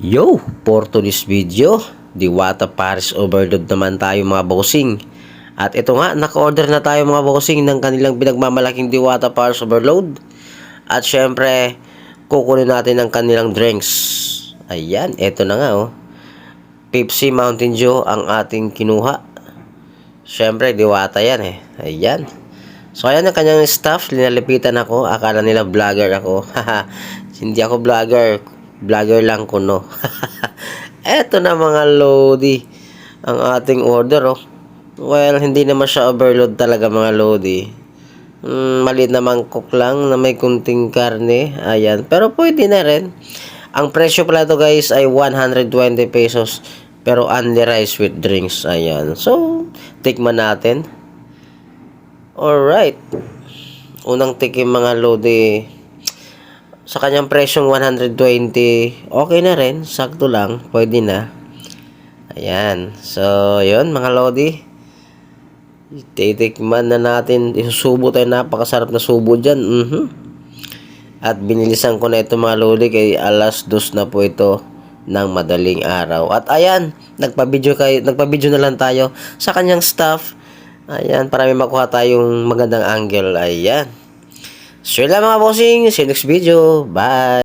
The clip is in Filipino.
Yo! For today's video, Diwata Paris Overload naman tayo mga bossing. At ito nga, naka-order na tayo mga bossing ng kanilang pinagmamalaking Diwata Paris Overload. At syempre, kukunin natin ang kanilang drinks. Ayan, ito na nga oh. Pepsi Mountain Dew ang ating kinuha. Syempre, Diwata yan eh. Ayan. So ayan ang kanyang staff, linalipitan ako. Akala nila vlogger ako. Hindi ako vlogger. Vlogger lang ko no. Eto na mga lodi. Ang ating order oh. Well, hindi naman siya overload talaga mga lodi. Maliit na mangkok lang na may kunting karne. Ayan. Pero pwede na rin. Ang presyo pala to guys ay 120 pesos. Pero only rice with drinks. Ayan. So, tikman natin. Alright. Unang tikim mga lodi. Sa kanyang presyong 120, okay na rin. Sakto lang. Pwede na. Ayan. So, yun mga lodi. Titikman na natin. Isusubo tayo. Napakasarap na subo dyan. At binilisan ko na ito mga lodi. Kay alas 2 na po ito ng madaling araw. At ayan. Nagpa-video na lang tayo sa kanyang staff. Ayan. Para may makuha tayong magandang angle. Ayan. So yun lang mga bossing. See you next video. Bye.